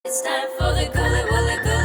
It's time for the Ghoulie Girls.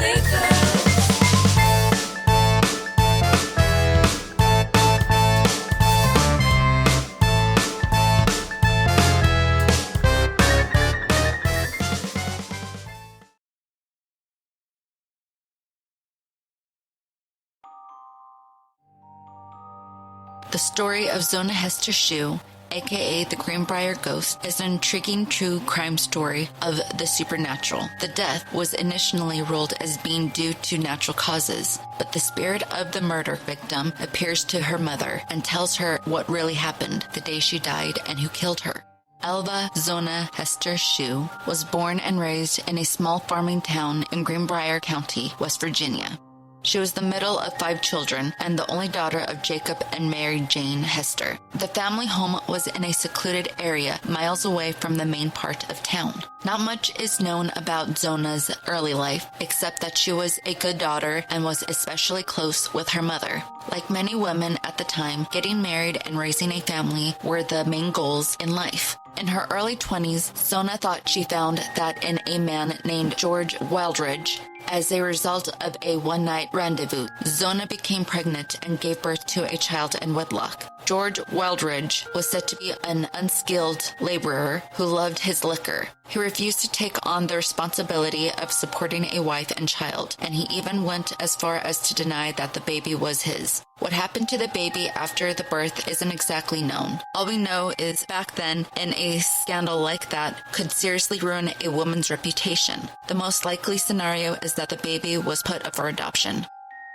The story of Zona Heaster Shue, aka the Greenbrier Ghost, is an intriguing true crime story of the supernatural. The death was initially ruled as being due to natural causes, but the spirit of the murder victim appears to her mother and tells her what really happened the day she died and who killed her. Elva Zona Heaster Shue was born and raised in a small farming town in Greenbrier County, West Virginia. She was the middle of 5 children and the only daughter of Jacob and Mary Jane Heaster. The family home was in a secluded area miles away from the main part of town. Not much is known about Zona's early life, except that she was a good daughter and was especially close with her mother. Like many women at the time, getting married and raising a family were the main goals in life. In her early 20s, Zona thought she found that in a man named George Wildridge. As a result of a one-night rendezvous, Zona became pregnant and gave birth to a child in wedlock. George Wildridge was said to be an unskilled laborer who loved his liquor. He refused to take on the responsibility of supporting a wife and child, and he even went as far as to deny that the baby was his. What happened to the baby after the birth isn't exactly known. All we know is back then, in a scandal like that could seriously ruin a woman's reputation. The most likely scenario is that the baby was put up for adoption.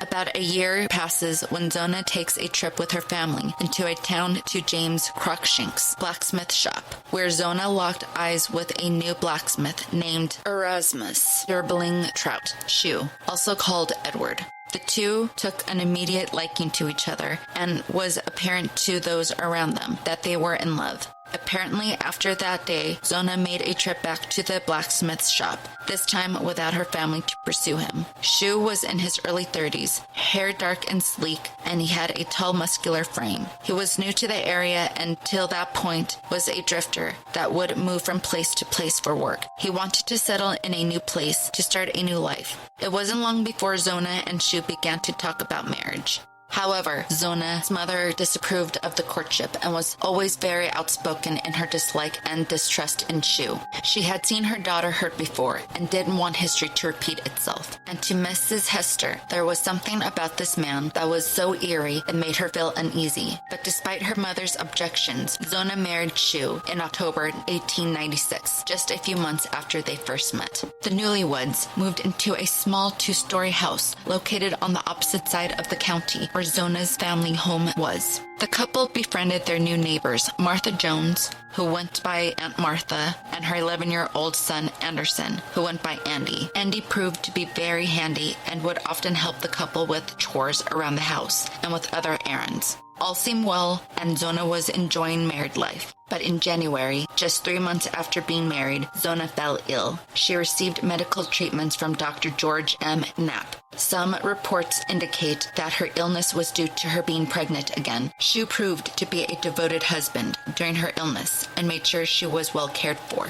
About a year passes when Zona takes a trip with her family into a town to James Cruikshank's blacksmith shop, where Zona locked eyes with a new blacksmith named Erasmus Durbling Trout Shue, also called Edward. The two took an immediate liking to each other, and was apparent to those around them that they were in love. Apparently, after that day, Zona made a trip back to the blacksmith's shop, this time without her family to pursue him. Shue was in his early 30s, hair dark and sleek, and he had a tall, muscular frame. He was new to the area and till that point was a drifter that would move from place to place for work. He wanted to settle in a new place to start a new life. It wasn't long before Zona and Shue began to talk about marriage. However, Zona's mother disapproved of the courtship and was always very outspoken in her dislike and distrust in Shue. She had seen her daughter hurt before and didn't want history to repeat itself. And to Mrs. Heaster, there was something about this man that was so eerie it made her feel uneasy. But despite her mother's objections, Zona married Shue in October 1896, just a few months after they first met. The newlyweds moved into a small 2-story house located on the opposite side of the county where Zona's family home was. The couple befriended their new neighbors, Martha Jones, who went by Aunt Martha, and her 11-year-old son, Anderson, who went by Andy. Andy proved to be very handy and would often help the couple with chores around the house and with other errands. All seemed well, and Zona was enjoying married life. But in January, just 3 months after being married, Zona fell ill. She received medical treatments from Dr. George M. Knapp. Some reports indicate that her illness was due to her being pregnant again. Shue proved to be a devoted husband during her illness and made sure she was well cared for.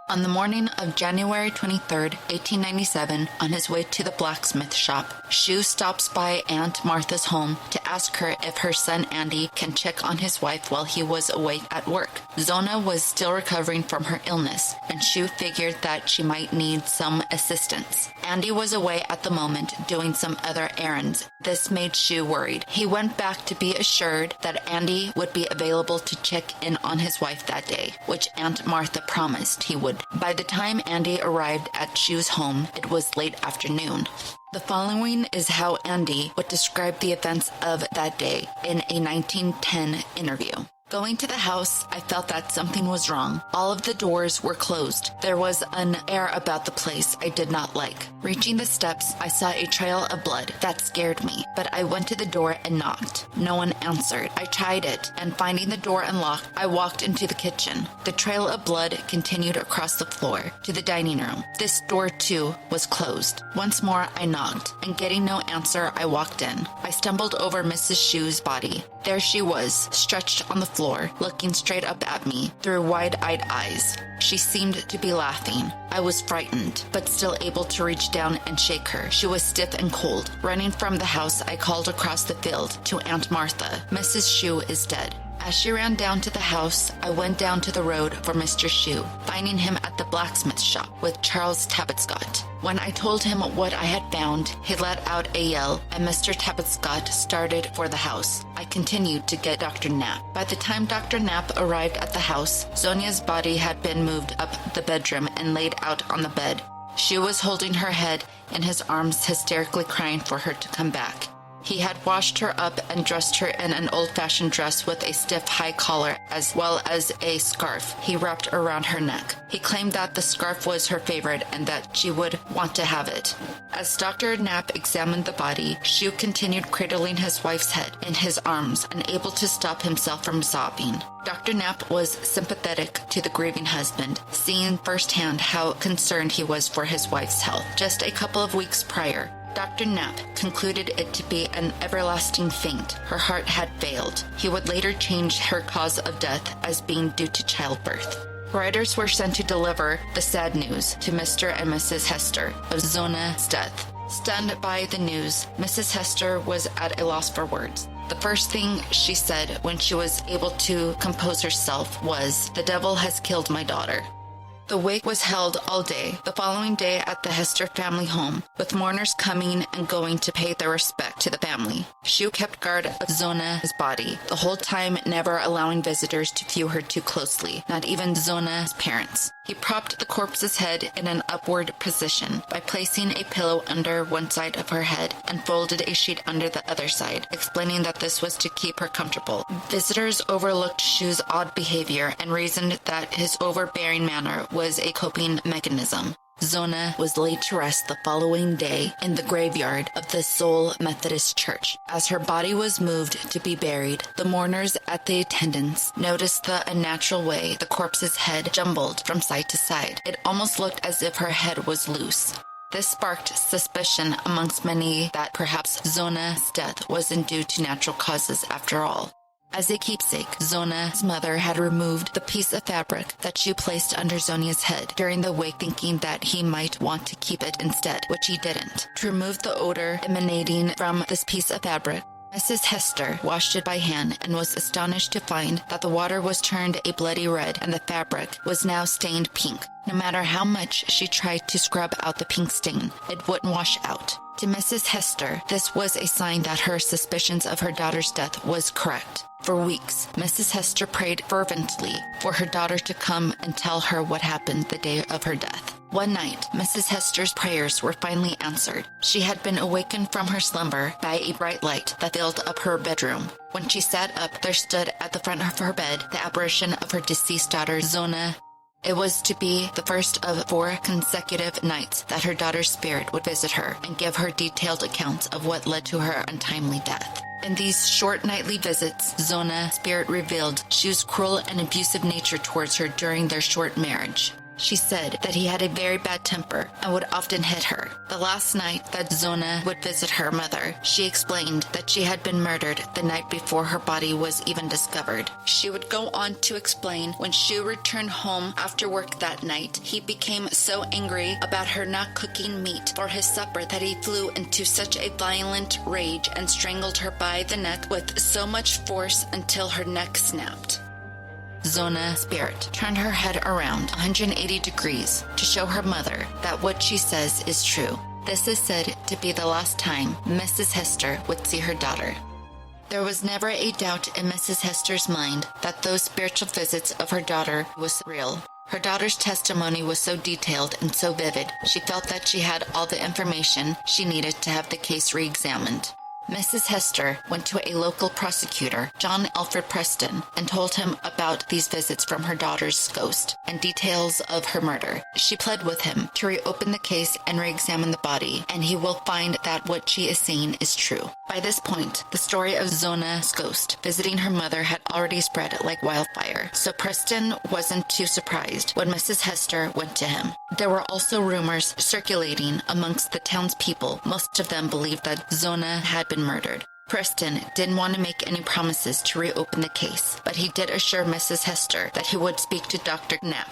On the morning of January 23, 1897, on his way to the blacksmith shop, Shue stops by Aunt Martha's home to ask her if her son Andy can check on his wife while he was away at work. Zona was still recovering from her illness, and Shue figured that she might need some assistance. Andy was away at the moment doing some other errands. This made Shue worried. He went back to be assured that Andy would be available to check in on his wife that day, which Aunt Martha promised he would. By the time Andy arrived at Shue's home, it was late afternoon. The following is how Andy would describe the events of that day in a 1910 interview. Going to the house, I felt that something was wrong. All of the doors were closed. There was an air about the place I did not like. Reaching the steps, I saw a trail of blood. That scared me, but I went to the door and knocked. No one answered. I tried it, and finding the door unlocked, I walked into the kitchen. The trail of blood continued across the floor to the dining room. This door, too, was closed. Once more, I knocked, and getting no answer, I walked in. I stumbled over Mrs. Shue's body. There she was, stretched on the floor, looking straight up at me through wide-eyed eyes. She seemed to be laughing. I was frightened, but still able to reach down and shake her. She was stiff and cold. Running from the house, I called across the field to Aunt Martha. Mrs. Shue is dead. As she ran down to the house, I went down to the road for Mr. Shue, finding him at the blacksmith shop with Charles Tabatscott. When I told him what I had found, he let out a yell, and Mr. Tabatscott started for the house. I continued to get Dr. Knapp. By the time Dr. Knapp arrived at the house, Zonia's body had been moved up the bedroom and laid out on the bed. She was holding her head in his arms, hysterically crying for her to come back. He had washed her up and dressed her in an old-fashioned dress with a stiff high collar as well as a scarf he wrapped around her neck. He claimed that the scarf was her favorite and that she would want to have it. As Dr. Knapp examined the body, Shue continued cradling his wife's head in his arms, unable to stop himself from sobbing. Dr. Knapp was sympathetic to the grieving husband, seeing firsthand how concerned he was for his wife's health. Just a couple of weeks prior, Dr. Knapp concluded it to be an everlasting faint. Her heart had failed. He would later change her cause of death as being due to childbirth. Riders were sent to deliver the sad news to Mr. and Mrs. Heaster of Zona's death. Stunned by the news, Mrs. Heaster was at a loss for words. The first thing she said when she was able to compose herself was, "The devil has killed my daughter." The wake was held all day, the following day at the Heaster family home, with mourners coming and going to pay their respect to the family. Shue kept guard of Zona's body, the whole time never allowing visitors to view her too closely, not even Zona's parents. He propped the corpse's head in an upward position by placing a pillow under one side of her head and folded a sheet under the other side, explaining that this was to keep her comfortable. Visitors overlooked Shue's odd behavior and reasoned that his overbearing manner was a coping mechanism. Zona was laid to rest the following day in the graveyard of the Seoul Methodist Church. As her body was moved to be buried, the mourners at the attendance noticed the unnatural way the corpse's head jumbled from side to side. It almost looked as if her head was loose. This sparked suspicion amongst many that perhaps Zona's death wasn't due to natural causes after all. As a keepsake, Zona's mother had removed the piece of fabric that she placed under Zonia's head during the wake, thinking that he might want to keep it instead, which he didn't. To remove the odor emanating from this piece of fabric, Mrs. Heaster washed it by hand and was astonished to find that the water was turned a bloody red and the fabric was now stained pink. No matter how much she tried to scrub out the pink stain, it wouldn't wash out. To Mrs. Heaster, this was a sign that her suspicions of her daughter's death was correct. For weeks, Mrs. Heaster prayed fervently for her daughter to come and tell her what happened the day of her death. One night, Mrs. Hester's prayers were finally answered. She had been awakened from her slumber by a bright light that filled up her bedroom. When she sat up, there stood at the front of her bed the apparition of her deceased daughter, Zona. It was to be the first of 4 consecutive nights that her daughter's spirit would visit her and give her detailed accounts of what led to her untimely death. In these short nightly visits, Zona's spirit revealed Shue's cruel and abusive nature towards her during their short marriage. She said that he had a very bad temper and would often hit her. The last night that Zona would visit her mother, she explained that she had been murdered the night before her body was even discovered. She would go on to explain when Shue returned home after work that night, he became so angry about her not cooking meat for his supper that he flew into such a violent rage and strangled her by the neck with so much force until her neck snapped. Zona's spirit turned her head around 180 degrees to show her mother that what she says is true. This is said to be the last time Mrs. Heaster would see her daughter. There was never a doubt in Mrs. Hester's mind that those spiritual visits of her daughter was real. Her daughter's testimony was so detailed and so vivid, she felt that she had all the information she needed to have the case re-examined. Mrs. Heaster went to a local prosecutor, John Alfred Preston, and told him about these visits from her daughter's ghost and details of her murder. She pled with him to reopen the case and re-examine the body, and he will find that what she is saying is true. By this point, the story of Zona's ghost visiting her mother had already spread like wildfire, so Preston wasn't too surprised when Mrs. Heaster went to him. There were also rumors circulating amongst the townspeople. Most of them believed that Zona had been murdered. Preston didn't want to make any promises to reopen the case, but he did assure Mrs. Heaster that he would speak to Dr. Knapp.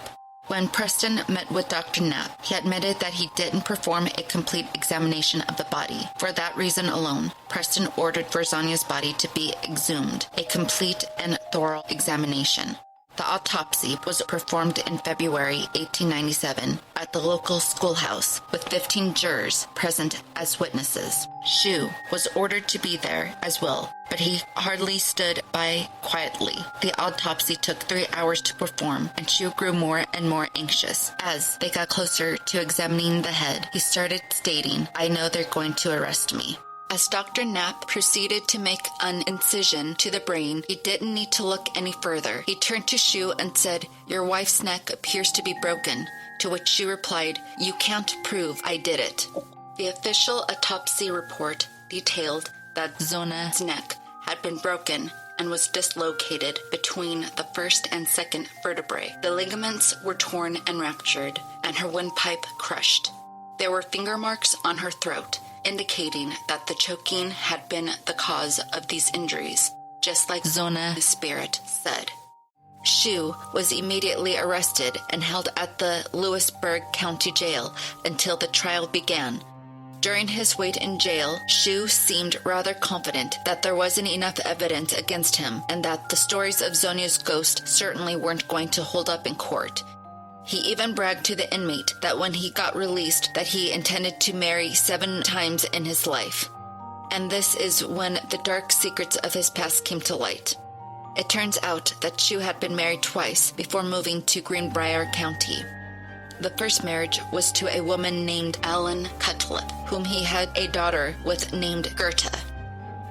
When Preston met with Dr. Knapp, he admitted that he didn't perform a complete examination of the body. For that reason alone, Preston ordered for Zonia's body to be exhumed, a complete and thorough examination. The autopsy was performed in February 1897 at the local schoolhouse, with 15 jurors present as witnesses. Shue was ordered to be there as well, but he hardly stood by quietly. The autopsy took 3 hours to perform, and Shue grew more and more anxious. As they got closer to examining the head, he started stating, "I know they're going to arrest me." As Dr. Knapp proceeded to make an incision to the brain, he didn't need to look any further. He turned to Shue and said, "Your wife's neck appears to be broken," to which she replied, "You can't prove I did it." The official autopsy report detailed that Zona's neck had been broken and was dislocated between the first and second vertebrae. The ligaments were torn and ruptured, and her windpipe crushed. There were finger marks on her throat, indicating that the choking had been the cause of these injuries, just like Zona's spirit said. Shue was immediately arrested and held at the Lewisburg County Jail until the trial began. During his wait in jail, Shue seemed rather confident that there wasn't enough evidence against him and that the stories of Zonia's ghost certainly weren't going to hold up in court. He even bragged to the inmate that when he got released that he intended to marry 7 times in his life. And this is when the dark secrets of his past came to light. It turns out that Shue had been married twice before moving to Greenbrier County. The first marriage was to a woman named Ellen Cutlip, whom he had a daughter with named Gerta.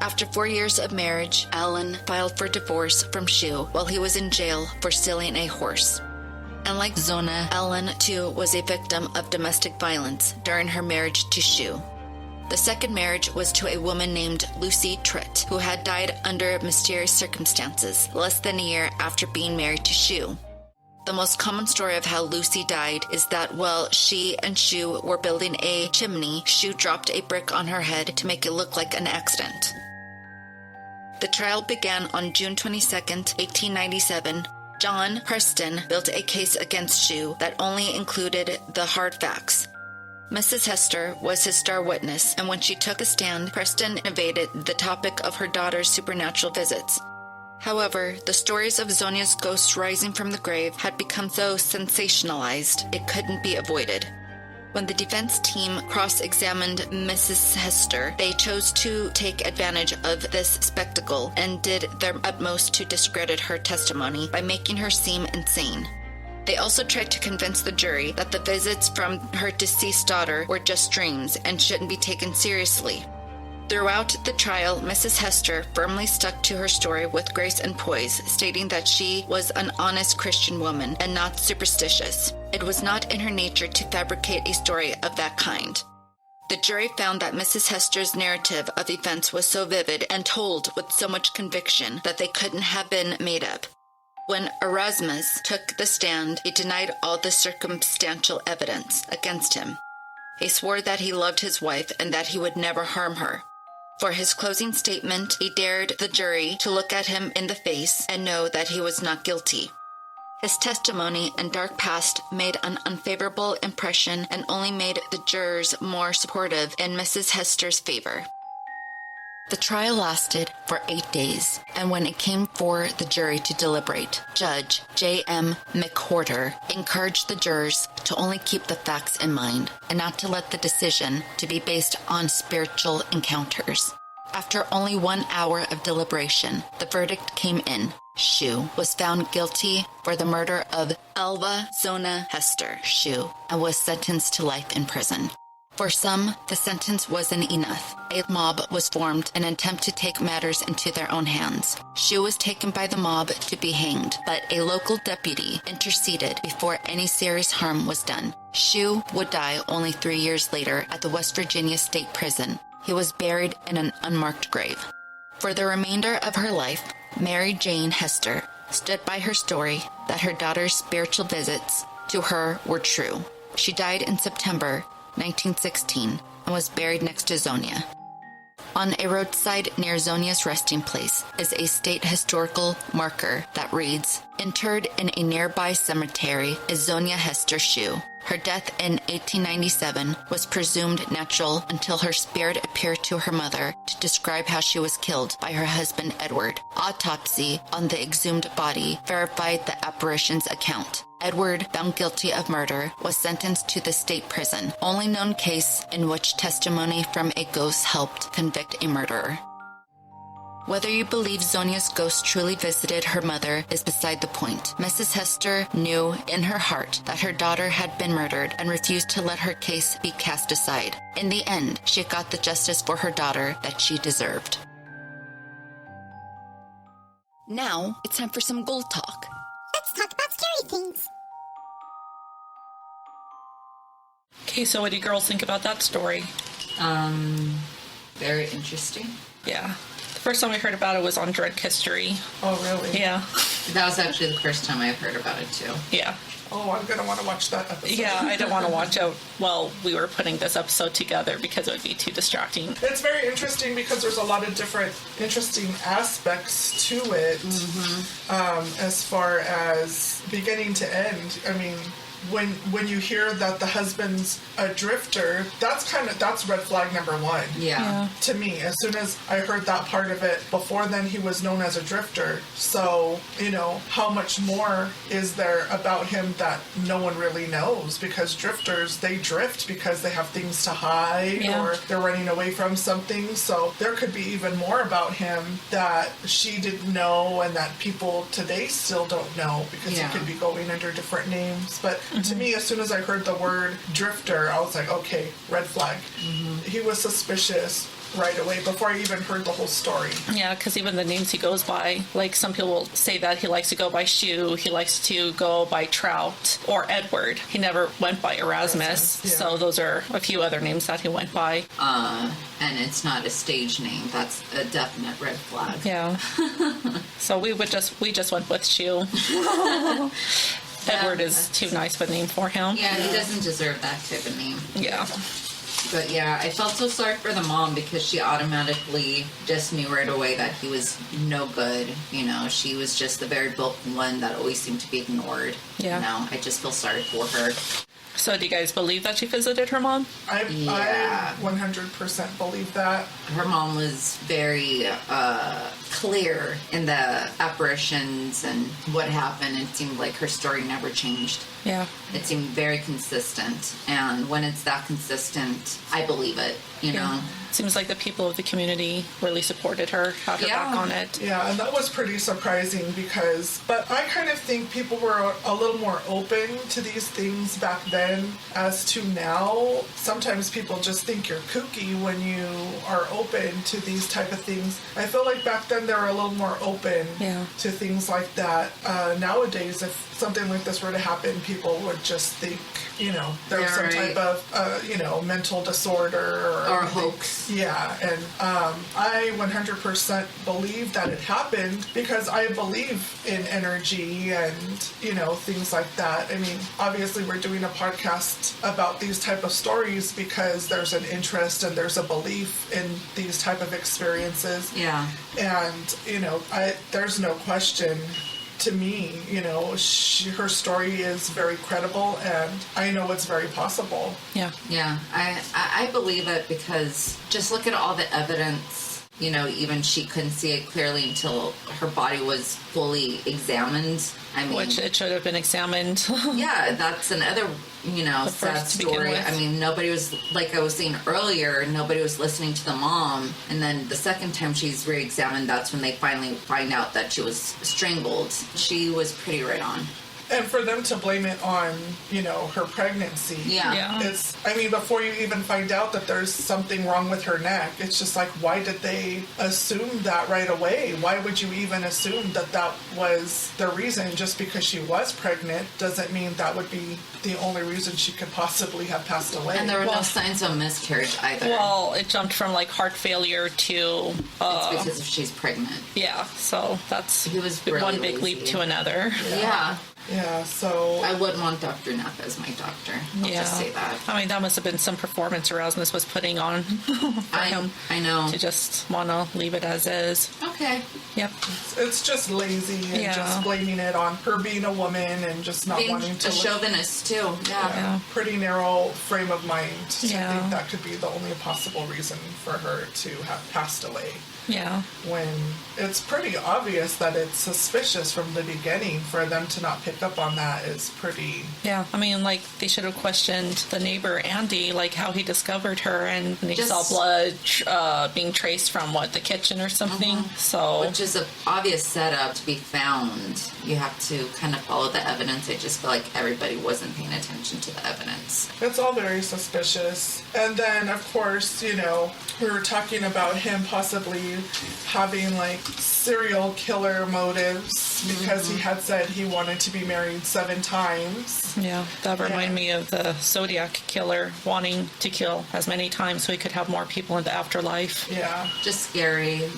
After 4 years of marriage, Ellen filed for divorce from Shue while he was in jail for stealing a horse. And like Zona, Ellen too was a victim of domestic violence during her marriage to Shue. The second marriage was to a woman named Lucy Tritt, who had died under mysterious circumstances less than a year after being married to Shue. The most common story of how Lucy died is that while she and Shue were building a chimney, Shue dropped a brick on her head to make it look like an accident. The trial began on June 22, 1897. John Preston built a case against Shue that only included the hard facts. Mrs. Heaster was his star witness, and when she took the stand, Preston evaded the topic of her daughter's supernatural visits. However, the stories of Zonia's ghost rising from the grave had become so sensationalized it couldn't be avoided. When the defense team cross-examined Mrs. Heaster, they chose to take advantage of this spectacle and did their utmost to discredit her testimony by making her seem insane. They also tried to convince the jury that the visits from her deceased daughter were just dreams and shouldn't be taken seriously. Throughout the trial, Mrs. Heaster firmly stuck to her story with grace and poise, stating that she was an honest Christian woman and not superstitious. It was not in her nature to fabricate a story of that kind. The jury found that Mrs. Hester's narrative of events was so vivid and told with so much conviction that they couldn't have been made up. When Erasmus took the stand, he denied all the circumstantial evidence against him. He swore that he loved his wife and that he would never harm her. For his closing statement, he dared the jury to look at him in the face and know that he was not guilty. His testimony and dark past made an unfavorable impression and only made the jurors more supportive in Mrs. Hester's favor. The trial lasted for 8 days, and when it came for the jury to deliberate, Judge J.M. McWhorter encouraged the jurors to only keep the facts in mind and not to let the decision to be based on spiritual encounters. After only 1 hour of deliberation, the verdict came in. Shue was found guilty for the murder of Elva Zona Heaster Shue and was sentenced to life in prison. For some, the sentence wasn't enough. A mob was formed in an attempt to take matters into their own hands. Shue was taken by the mob to be hanged, but a local deputy interceded before any serious harm was done. Shue would die only 3 years later at the West Virginia State Prison. He was buried in an unmarked grave. For the remainder of her life, Mary Jane Heaster stood by her story that her daughter's spiritual visits to her were true. She died in September 1916 and was buried next to Zonia. On a roadside near Zona's resting place is a state historical marker that reads, "Interred in a nearby cemetery is Zona Heaster Shue. Her death in 1897 was presumed natural until her spirit appeared to her mother to describe how she was killed by her husband Edward. Autopsy on the exhumed body verified the apparition's account. Edward, found guilty of murder, was sentenced to the state prison, only known case in which testimony from a ghost helped convict a murderer." Whether you believe Zona's ghost truly visited her mother is beside the point. Mrs. Heaster knew in her heart that her daughter had been murdered and refused to let her case be cast aside. In the end, she got the justice for her daughter that she deserved. Now, it's time for some Ghoul Talk. Let's talk about scary things. Okay, so what do you girls think about that story? Very interesting. Yeah. The first time I heard about it was on Drunk History. Oh, really? Yeah. That was actually the first time I've heard about it, too. Yeah. Oh, I'm going to want to watch that episode. Yeah, I didn't want to watch it while we were putting this episode together because it would be too distracting. It's very interesting because there's a lot of different interesting aspects to it, as far as beginning to end. I mean, when you hear that the husband's a drifter, that's red flag number one. Yeah. To me, as soon as I heard that part of it, before then he was known as a drifter. So, how much more is there about him that no one really knows? Because drifters, they drift because they have things to hide or they're running away from something. So there could be even more about him that she didn't know and that people today still don't know because he could be going under different names. But to me, as soon as I heard the word drifter, I was like, okay, red flag. He was suspicious right away before I even heard the whole story. Yeah, because even the names he goes by, like some people will say that he likes to go by Shue, he likes to go by Trout or Edward. He never went by Erasmus, Yeah. so those are a few other names that he went by. And it's not a stage name. That's a definite red flag. Yeah. So we just went with Shue. Edward is too nice of a name for him. Yeah, he doesn't deserve that type of name. Yeah. But yeah, I felt so sorry for the mom because she automatically just knew right away that he was no good. She was just the very vocal one that always seemed to be ignored. Yeah. I just feel sorry for her. So do you guys believe that she visited her mom? I 100% believe that. Her mom was very clear in the apparitions and what happened. It seemed like her story never changed. Yeah. It seemed very consistent. And when it's that consistent, I believe it, you know. Seems like the people of the community really supported her, had her back on it. Yeah, and that was pretty surprising but I kind of think people were a little more open to these things back then as to now. Sometimes people just think you're kooky when you are open to these type of things. I feel like back then they were a little more open to things like that. Nowadays, if something like this were to happen, people would just think, there's some type of, mental disorder or hoax. Yeah, and I 100% believe that it happened because I believe in energy and, things like that. I mean, obviously we're doing a podcast about these type of stories because there's an interest and there's a belief in these type of experiences. Yeah. And, there's no question. To me, her story is very credible, and I know it's very possible. Yeah. Yeah, I believe it because just look at all the evidence. Even she couldn't see it clearly until her body was fully examined. I mean, Which it should have been examined. Yeah, that's another, sad story. I mean, nobody was, like I was saying earlier, nobody was listening to the mom. And then the second time she's re-examined, that's when they finally find out that she was strangled. She was pretty right on. And for them to blame it on, her pregnancy. Yeah. It's, before you even find out that there's something wrong with her neck, it's just like, why did they assume that right away? Why would you even assume that that was the reason? Just because she was pregnant doesn't mean that would be the only reason she could possibly have passed away. And there were no signs of miscarriage either. Well, it jumped from heart failure to... it's because she's pregnant. Yeah, so that's he was really one big lazy. leap to another. Yeah. Yeah, so I wouldn't want Dr. Knapp as my doctor. I'll just say that. I mean, that must have been some performance Erasmus was putting on for him. I know. To just want to leave it as is. Okay. Yep. it's just lazy and just blaming it on her being a woman and just not Being wanting to a chauvinist, too. Yeah. pretty narrow frame of mind. Yeah. I think that could be the only possible reason for her to have passed away. Yeah. When it's pretty obvious that it's suspicious from the beginning, for them to not pick up on that is pretty... Yeah. I mean, like, they should have questioned the neighbor, Andy, like, how he discovered her, and he saw blood being traced from, the kitchen or something. So... Which is an obvious setup to be found. You have to kind of follow the evidence. I just feel like everybody wasn't paying attention to the evidence. It's all very suspicious. And then, of course, we were talking about him possibly having, serial killer motives because he had said he wanted to be married 7 times. Yeah, that reminded me of the Zodiac killer wanting to kill as many times so he could have more people in the afterlife. Yeah. Just scary.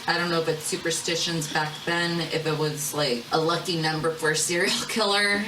I don't know if it's superstitions back then, if it was a lucky number for a serial killer,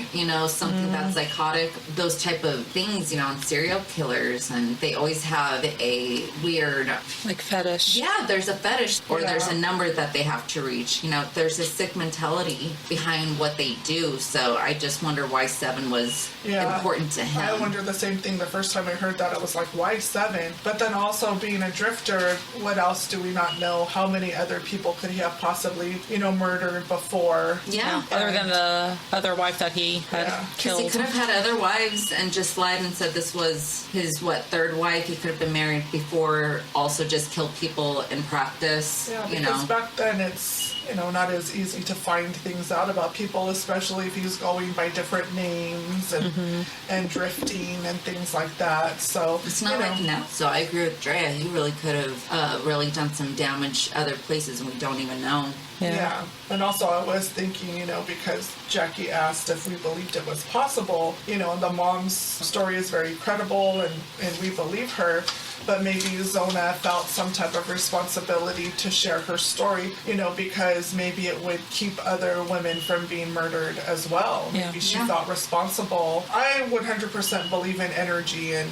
something that's psychotic, those type of things, on serial killers, and they always have a weird... fetish. Yeah, there's a fetish, or there's a number that they have to reach. There's a sick mentality behind what they do, so I just wonder why 7 was important to him. I wonder the same thing the first time I heard that. I was like, why 7? But then also being a drifter, what else do we not know? How many other people could he have possibly, murdered before? Yeah. Other than the other wife that he had killed. He could have had other wives and just lied and said this was his, 3rd wife. He could have been married before, also just killed people in practice. Yeah, because back then it's, not as easy to find things out about people, especially if he's going by different names and drifting and things like that. So it's not like now. So I agree with Drea. He really could have really done some damage other places and we don't even know. Yeah. And also I was thinking, because Jackie asked if we believed it was possible, and the mom's story is very credible and we believe her, but maybe Zona felt some type of responsibility to share her story, because maybe it would keep other women from being murdered as well. Maybe she felt responsible. I 100% believe in energy and,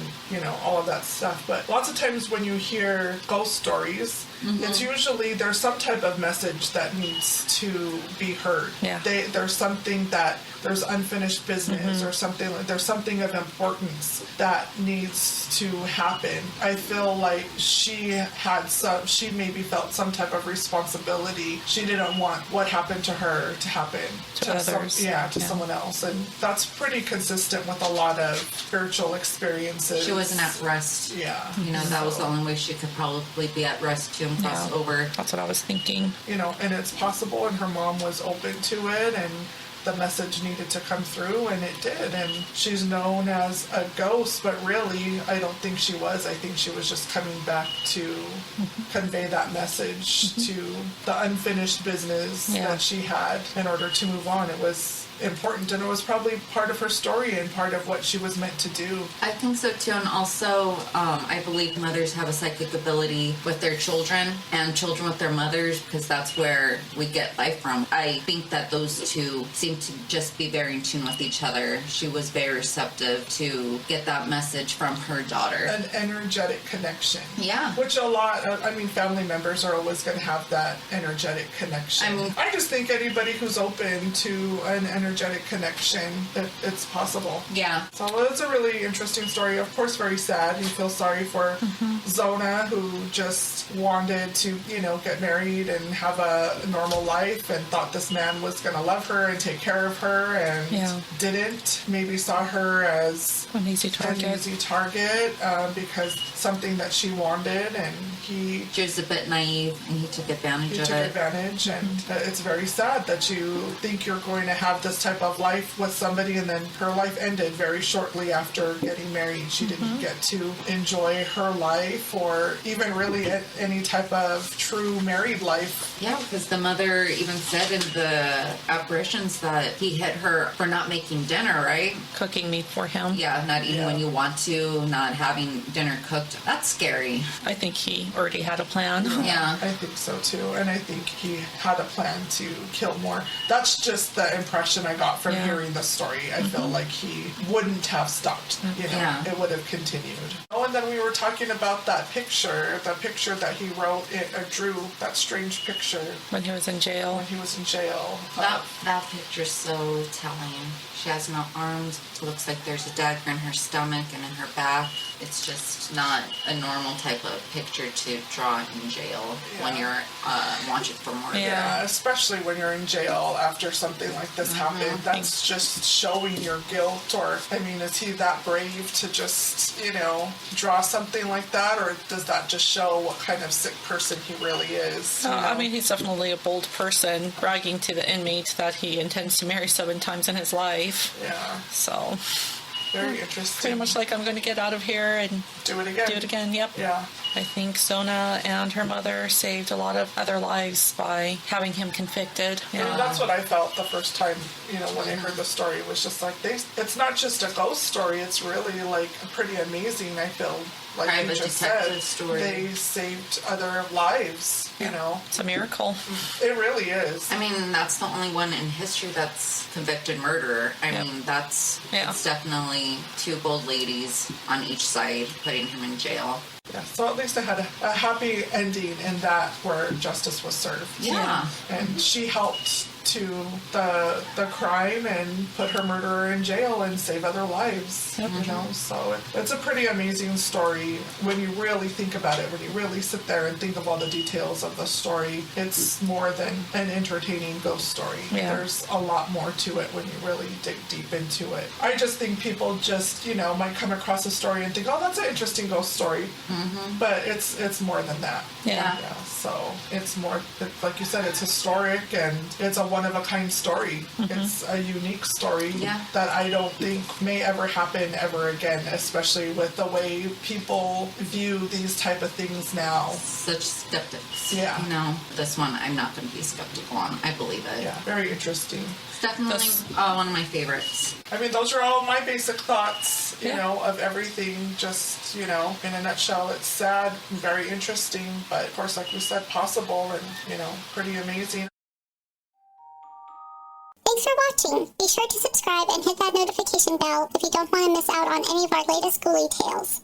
all of that stuff, but lots of times when you hear ghost stories, it's usually there's some type of message that needs to be heard. Yeah. There's something that there's unfinished business or something. There's something of importance that needs to happen. I feel like she maybe felt some type of responsibility. She didn't want what happened to her to happen to others. Someone else, and that's pretty consistent with a lot of spiritual experiences. She wasn't at rest. Yeah. That was the only way she could probably be at rest too and cross over. That's what I was thinking. And it's possible, and her mom was open to it, and the message needed to come through, and it did. And she's known as a ghost, but really, I don't think she was. I think she was just coming back to convey that message to the unfinished business that she had in order to move on. It was important, and it was probably part of her story and part of what she was meant to do. I think so too, and also I believe mothers have a psychic ability with their children and children with their mothers, because that's where we get life from. I think that those two seem to just be very in tune with each other. She was very receptive to get that message from her daughter. An energetic connection. Yeah. Which family members are always going to have that energetic connection. I just think anybody who's open to an energetic connection, it's possible. Yeah. So it's a really interesting story. Of course, very sad. You feel sorry for Zona, who just wanted to, get married and have a normal life and thought this man was going to love her and take care of her and didn't. Maybe saw her as an easy target because something that she wanted, and she was a bit naive and he took advantage of it. And it's very sad that you think you're going to have this type of life with somebody, and then her life ended very shortly after getting married. She didn't get to enjoy her life life or even really any type of true married life. Yeah, because the mother even said in the apparitions that he hit her for not making dinner, right? Cooking meat for him. Yeah, not eating when you want to, not having dinner cooked. That's scary. I think he already had a plan. Yeah. I think so too, and I think he had a plan to kill more. That's just the impression I got from hearing the story. I feel like he wouldn't have stopped, you know, it would have continued. Oh, and then we were talking about that picture, the picture that he wrote, drew, that strange picture When he was in jail. when he was in jail. That picture's so telling. She has no arms. It looks like there's a dagger in her stomach and in her back. It's just not a normal type of picture to draw in jail when you're wanted for murder. Yeah, especially when you're in jail after something like this happened. That's just showing your guilt. Or, I mean, is he that brave to just, you know, draw something like that? Or does that just show what kind of sick person he really is? You know? I mean, he's definitely a bold person, bragging to the inmate that he intends to marry 7 times in his life. Yeah, So, very interesting. pretty much like, I'm going to get out of here and Do it again. do it again. Yep. Yeah. I think Zona and her mother saved a lot of other lives by having him convicted. And that's what I felt the first time, you know, when I heard the story. It was just like, it's not just a ghost story, it's really like pretty amazing, I feel. Like Private you just detective said, story. they saved other lives, you know. It's a miracle. It really is. I mean, that's the only one in history that's convicted murderer. I Yep. mean, it's definitely 2 bold ladies on each side putting him in jail. Yeah, so at least it had a happy ending in that where justice was served. Yeah. And she helped to the crime and put her murderer in jail and save other lives. You know, so it's a pretty amazing story when you really think about it. When you really sit there and think of all the details of the story, it's more than an entertaining ghost story. Yeah. There's a lot more to it when you really dig deep into it. I just think people just, you know, might come across a story and think, oh, that's an interesting ghost story. But it's more than that. Yeah. So it's more, like you said, it's historic and it's a one-of-a-kind story. It's a unique story that I don't think may ever happen ever again, especially with the way people view these type of things now. Such skeptics. Yeah. You know, this one I'm not going to be skeptical on. I believe it. Yeah, very interesting. It's definitely one of my favorites. I mean, those are all my basic thoughts, you know, of everything. Just, you know, in a nutshell, it's sad, very interesting, but of course, like we said, possible and, you know, pretty amazing. Thanks for watching. Be sure to subscribe and hit that notification bell if you don't want to miss out on any of our latest Ghoulie Tales.